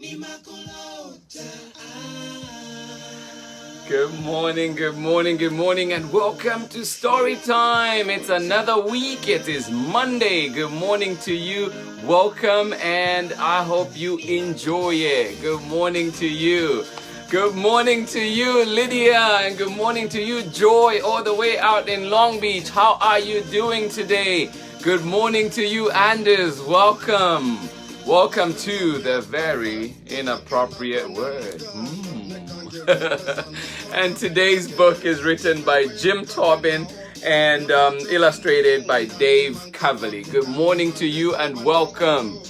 Good morning, good morning, good morning, and welcome to Story Time. It's another week. It is Monday. Good morning to you. Welcome, and I hope you enjoy it. Good morning to you. Good morning to you, Lydia, and good morning to you, Joy, all the way out in Long Beach. How are you doing today? Good morning to you, Anders. Welcome. Welcome to the very inappropriate word. And today's book is written by Jim Tobin and illustrated by Dave Cavali. Good morning to you and welcome.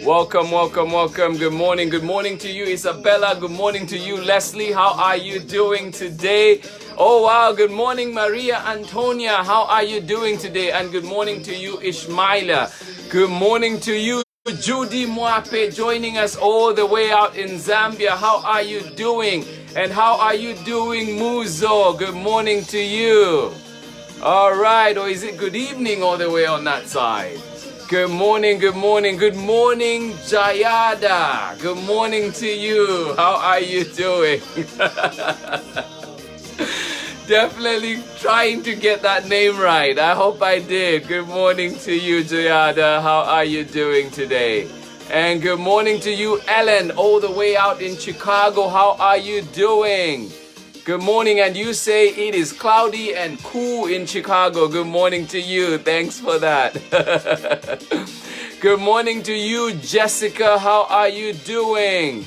Welcome, welcome, welcome. Good morning to you, Isabella. Good morning to you, Leslie. How are you doing today? Oh, wow. Good morning, Maria Antonia. How are you doing today? And good morning to you, Ishmaila. Good morning to you, Judy Mwape, joining us all the way out in Zambia. How are you doing? And how are you doing, Muzo? Good morning to you. All right. Or is it good evening all the way on that side? Good morning, good morning, good morning, Jayada. Good morning to you. How are you doing? Definitely trying to get that name right. I hope I did. Good morning to you, Jayada. How are you doing today? And good morning to you, Ellen, all the way out in Chicago. How are you doing? Good morning, and you say it is cloudy and cool in Chicago. Good morning to you. Thanks for that. Good morning to you, Jessica. How are you doing?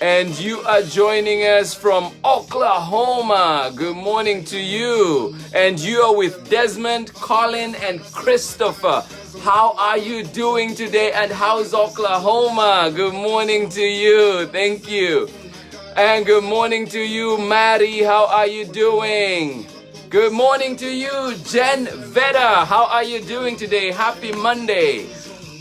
And you are joining us from Oklahoma. Good morning to you. And you are with Desmond, Colin, and Christopher. How are you doing today? And how's Oklahoma? Good morning to you. Thank you. And good morning to you, Maddie. How are you doing? Good morning to you, Jen Veda. How are you doing today? Happy Monday.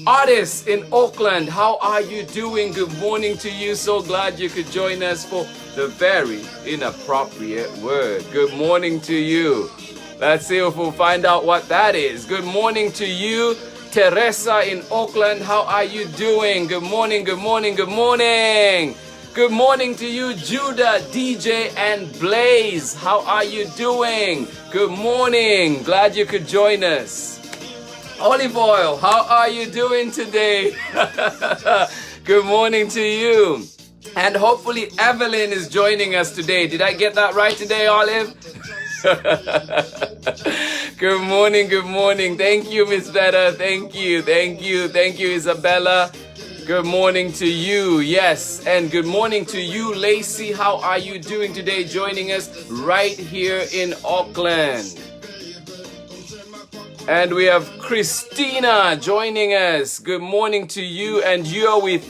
Artists in Oakland, how are you doing? Good morning to you. So glad you could join us for the very inappropriate word. Good morning to you. Let's see if we'll find out what that is. Good morning to you, Teresa in Oakland. How are you doing? Good morning, good morning, good morning. Good morning to you, Judah, DJ, and Blaze. How are you doing? Good morning. Glad you could join us. Olive Oil, how are you doing today? Good morning to you. And hopefully Evelyn is joining us today. Did I get that right today, Olive? Good morning, good morning. Thank you, Miss Veda. Thank you, thank you, thank you, Isabella. Good morning to you, yes. And good morning to you, Lacey. How are you doing today? Joining us right here in Auckland. And we have Christina joining us. Good morning to you. And you're with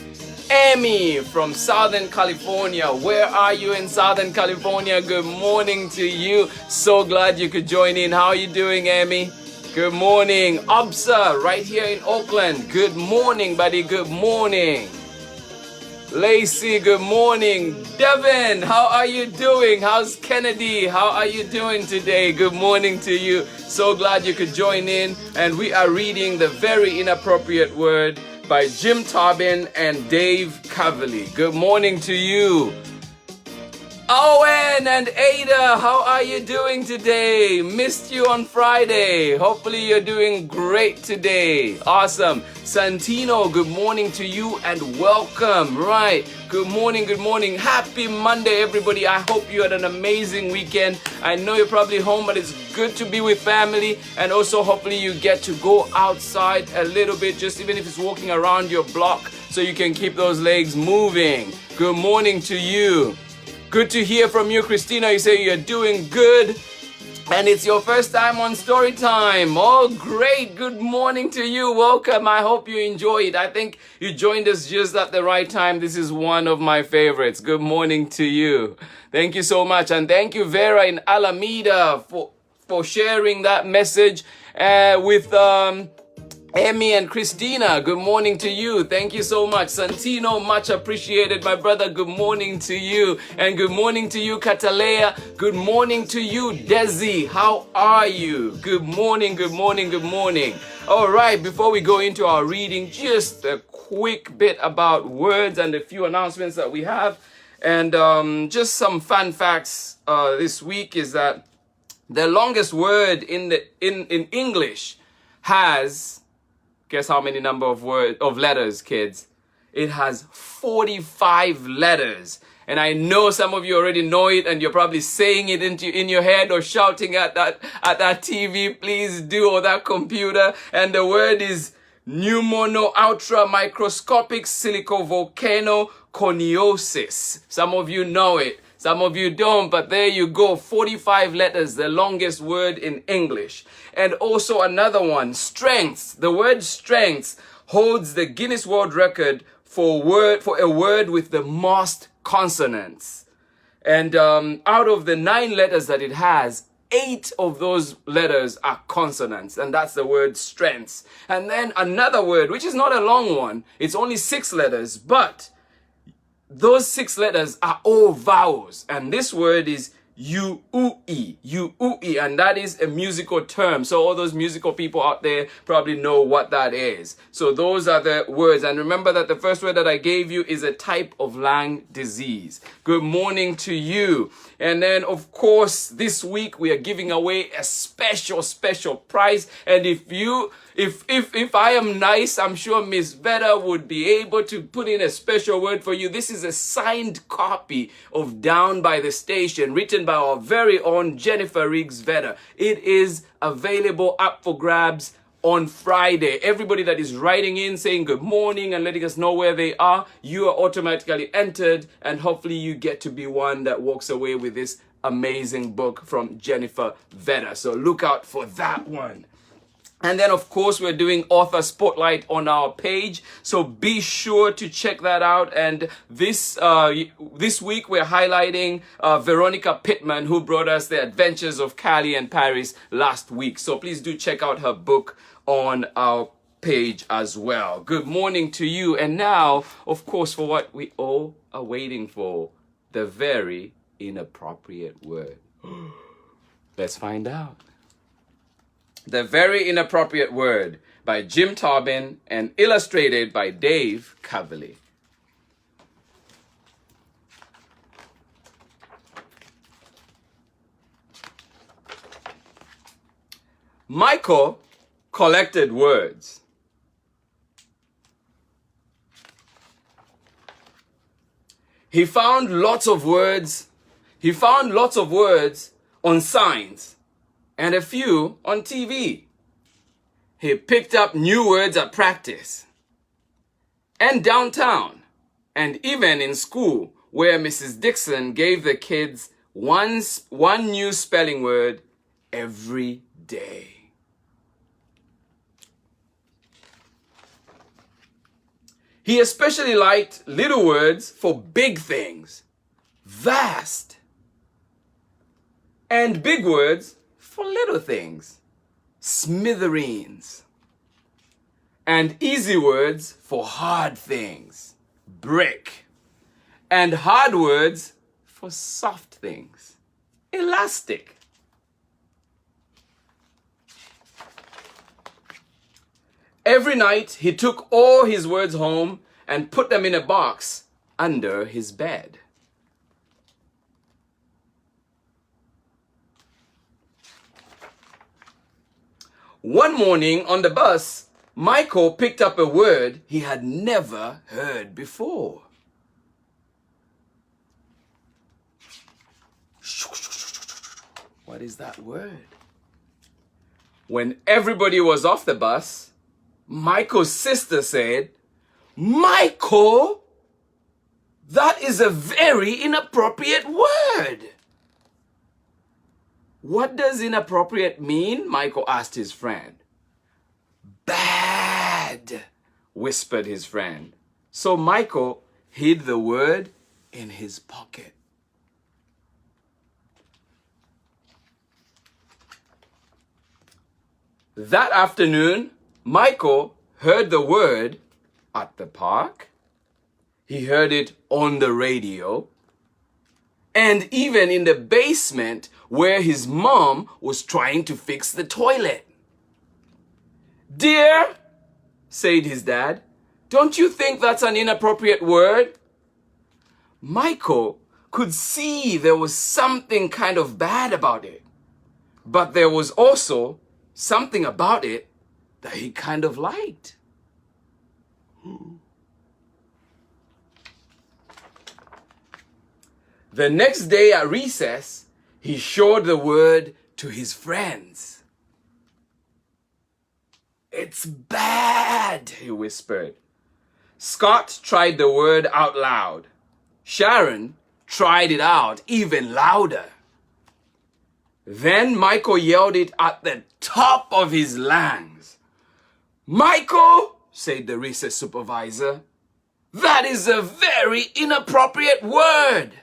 Amy from Southern California. Where are you in Southern California? Good morning to you. So glad you could join in. How are you doing, Amy? Good morning. Absa, right here in Oakland. Good morning, buddy. Good morning. Lacey, good morning. Devin, how are you doing? How's Kennedy? How are you doing today? Good morning to you. So glad you could join in. And we are reading The Very Inappropriate Word by Jim Tobin and Dave Cavali. Good morning to you. Owen and Ada, how are you doing today? Missed you on Friday. Hopefully you're doing great today. Awesome. Santino, good morning to you and welcome. Right. Good morning, good morning. Happy Monday, everybody. I hope you had an amazing weekend. I know you're probably home, but it's good to be with family. And also, hopefully you get to go outside a little bit, just even if it's walking around your block, so you can keep those legs moving. Good morning to you. Good to hear from you, Christina. You say you're doing good. And it's your first time on Storytime. Oh, great. Good morning to you. Welcome. I hope you enjoy it. I think you joined us just at the right time. This is one of my favorites. Good morning to you. Thank you so much. And thank you, Vera in Alameda, for sharing that message with Emmy and Christina, good morning to you. Thank you so much. Santino, much appreciated. My brother, good morning to you. And good morning to you, Katalea. Good morning to you, Desi. How are you? Good morning, good morning, good morning. All right, before we go into our reading, just a quick bit about words and a few announcements that we have. And just some fun facts this week is that the longest word in English has, guess how many number of letters, kids? It has 45 letters. And I know some of you already know it and you're probably saying it in your head or shouting at that TV, please do, or that computer. And the word is pneumono ultra microscopic silicovolcano coniosis. Some of you know it. Some of you don't, but there you go. 45 letters, the longest word in English. And also another one, strengths. The word strengths holds the Guinness World Record for a word with the most consonants. And out of the 9 letters that it has, 8 of those letters are consonants, and that's the word strengths. And then another word, which is not a long one, it's only 6 letters, but those 6 letters are all vowels, and this word is U-U-E, U-U-E, and that is a musical term. So all those musical people out there probably know what that is. So those are the words, and remember that the first word that I gave you is a type of lung disease. Good morning to you. And then, of course, this week we are giving away a special prize, and if I am nice, I'm sure Miss Veda would be able to put in a special word for you. This is a signed copy of Down by the Station, written by our very own Jennifer Riggs Veda. It is available up for grabs on Friday. Everybody that is writing in saying good morning and letting us know where they are, you are automatically entered, and hopefully you get to be one that walks away with this amazing book from Jennifer Veda. So look out for that one. And then, of course, we're doing Author Spotlight on our page, so be sure to check that out. And this week, we're highlighting Veronica Pittman, who brought us The Adventures of Callie and Paris last week. So please do check out her book on our page as well. Good morning to you. And now, of course, for what we all are waiting for, the very inappropriate word. Let's find out. The Very Inappropriate Word by Jim Tobin and illustrated by Dave Coverley. Michael collected words. He found lots of words. He found lots of words on signs and a few on TV. He picked up new words at practice and downtown, and even in school, where Mrs. Dixon gave the kids one new spelling word every day. He especially liked little words for big things, vast, and big words for little things, smithereens, and easy words for hard things, brick, and hard words for soft things, elastic. Every night he took all his words home and put them in a box under his bed. One morning on the bus, Michael picked up a word he had never heard before. What is that word? When everybody was off the bus, Michael's sister said, "Michael, that is a very inappropriate word." "What does inappropriate mean?" Michael asked his friend. "Bad," whispered his friend. So Michael hid the word in his pocket. That afternoon, Michael heard the word at the park. He heard it on the radio. And even in the basement where his mom was trying to fix the toilet. "Dear," said his dad, "don't you think that's an inappropriate word?" Michael could see there was something kind of bad about it. But there was also something about it that he kind of liked. The next day at recess, he showed the word to his friends. "It's bad," he whispered. Scott tried the word out loud. Sharon tried it out even louder. Then Michael yelled it at the top of his lungs. "Michael," said the recess supervisor, "that is a very inappropriate word."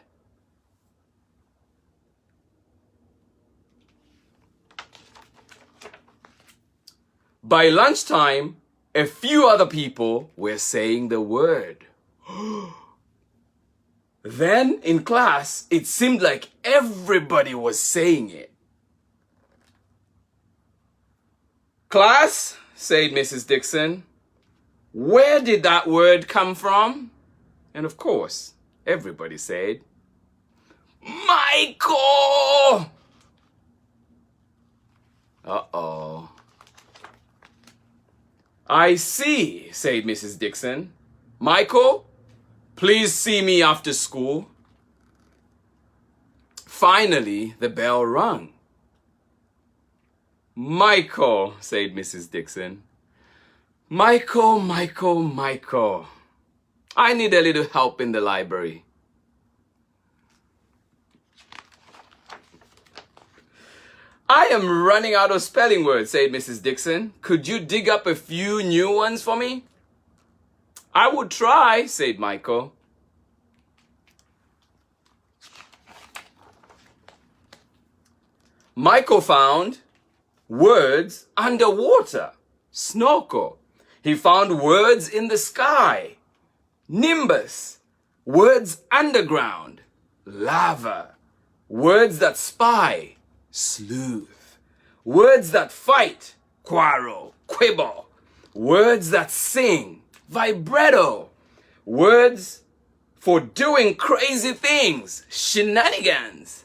By lunchtime, a few other people were saying the word. Then in class, it seemed like everybody was saying it. "Class," said Mrs. Dixon, "where did that word come from?" And of course, everybody said, "Michael!" Uh-oh. "I see," said Mrs. Dixon. "Michael, please see me after school." Finally, the bell rang. "Michael," said Mrs. Dixon. "Michael, Michael, Michael. I need a little help in the library." "I am running out of spelling words," said Mrs. Dixon. "Could you dig up a few new ones for me?" "I would try," said Michael. Michael found words underwater, snorkel. He found words in the sky, nimbus. Words underground, lava. Words that spy, sleuth. Words that fight, quarrel, quibble. Words that sing, vibrato. Words for doing crazy things, shenanigans.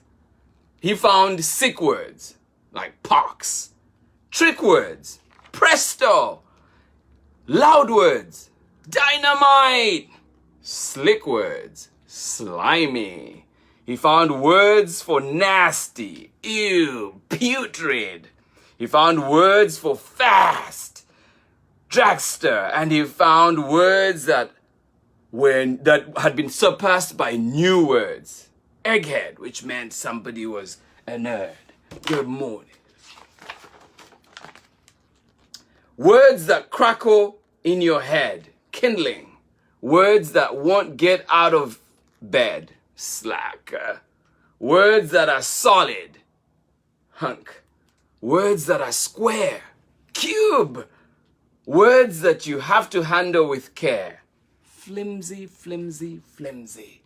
He found sick words like pox, trick words, presto, loud words, dynamite, slick words, slimy. He found words for nasty, ew, putrid. He found words for fast, dragster, and he found words that had been surpassed by new words. Egghead, which meant somebody was a nerd. Good morning. Words that crackle in your head, kindling. Words that won't get out of bed, slacker. Words that are solid, hunk. Words that are square, cube. Words that you have to handle with care, flimsy, flimsy, flimsy.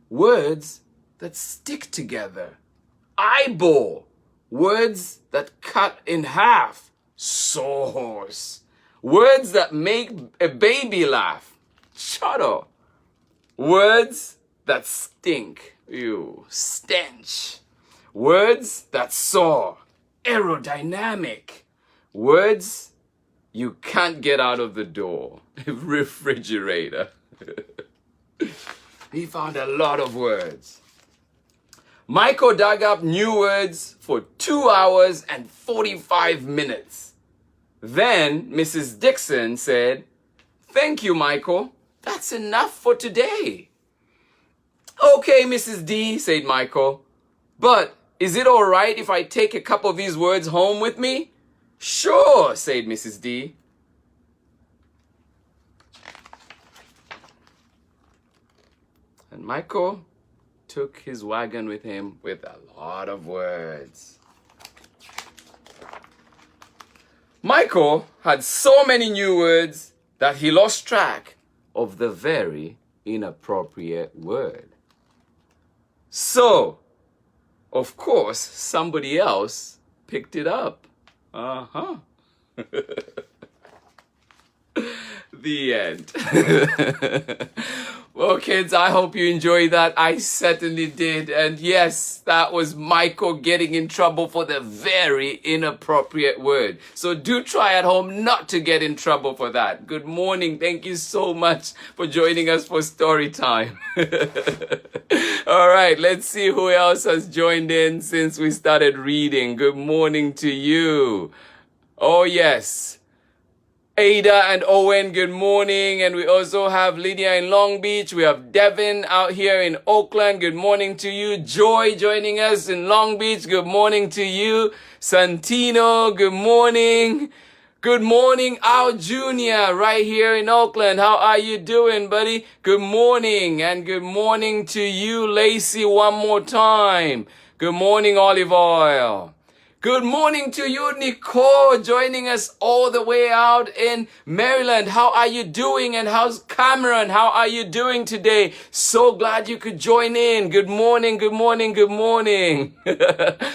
Words that stick together, eyeball. Words that cut in half, sawhorse. Words that make a baby laugh, chudder. Words that stink, ew, stench. Words that soar, aerodynamic. Words you can't get out of the door, refrigerator. He found a lot of words. Michael dug up new words for 2 hours and 45 minutes. Then Mrs. Dixon said, "Thank you, Michael. That's enough for today." "Okay, Mrs. D," said Michael. "But is it all right if I take a couple of these words home with me?" "Sure," said Mrs. D. And Michael took his wagon with him with a lot of words. Michael had so many new words that he lost track of the very inappropriate word. So, of course, somebody else picked it up. Uh-huh. The end. Well, kids, I hope you enjoyed that. I certainly did. And yes, that was Michael getting in trouble for the very inappropriate word. So do try at home not to get in trouble for that. Good morning. Thank you so much for joining us for story time. All right, let's see who else has joined in since we started reading. Good morning to you. Oh, yes. Ada and Owen, good morning. And we also have Lydia in Long Beach. We have Devin out here in Oakland. Good morning to you. Joy joining us in Long Beach. Good morning to you. Santino, good morning. Good morning, Al Jr. right here in Oakland. How are you doing, buddy? Good morning. And good morning to you, Lacey, one more time. Good morning, Olive Oil. Good morning to you, Nicole, joining us all the way out in Maryland. How are you doing? And how's Cameron? How are you doing today? So glad you could join in. Good morning, good morning, good morning.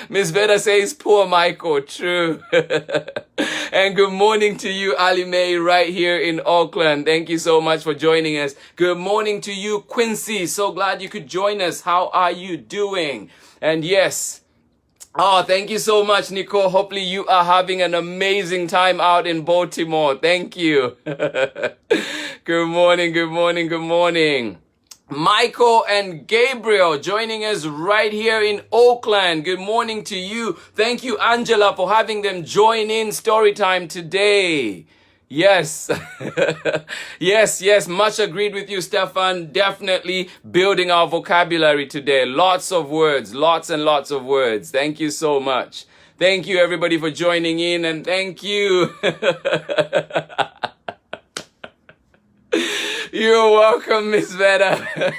Miss Veda says, poor Michael. True. And good morning to you, Ali Mae, right here in Auckland. Thank you so much for joining us. Good morning to you, Quincy. So glad you could join us. How are you doing? And yes, oh, thank you so much, Nicole. Hopefully you are having an amazing time out in Baltimore. Thank you. Good morning, good morning, good morning. Michael and Gabriel joining us right here in Oakland. Good morning to you. Thank you, Angela, for having them join in Storytime today. Yes. yes. Much agreed with you, Stefan. Definitely building our vocabulary today. Lots of words, lots and lots of words. Thank you so much. Thank you, everybody, for joining in, and thank you. You're welcome, Miss Veda.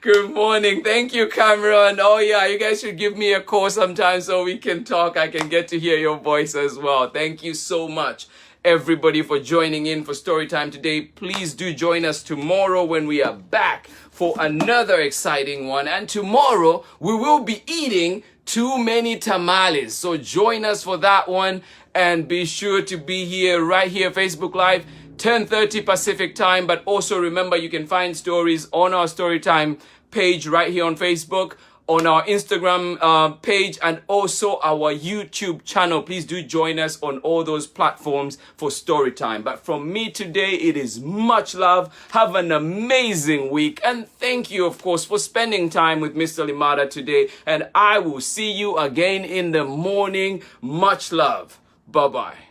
Good morning. Thank you, Cameron. Oh, yeah, you guys should give me a call sometime so we can talk. I can get to hear your voice as well. Thank you so much, everybody, for joining in for Storytime today. Please do join us tomorrow when we are back for another exciting one. And tomorrow we will be eating too many tamales. So join us for that one, and be sure to be here right here, Facebook Live, 10:30 Pacific time. But also remember, you can find stories on our Storytime page right here on Facebook, on our Instagram page, and also our YouTube channel. Please do join us on all those platforms for Storytime. But from me today, it is much love. Have an amazing week. And thank you, of course, for spending time with Mr. Limada today. And I will see you again in the morning. Much love. Bye-bye.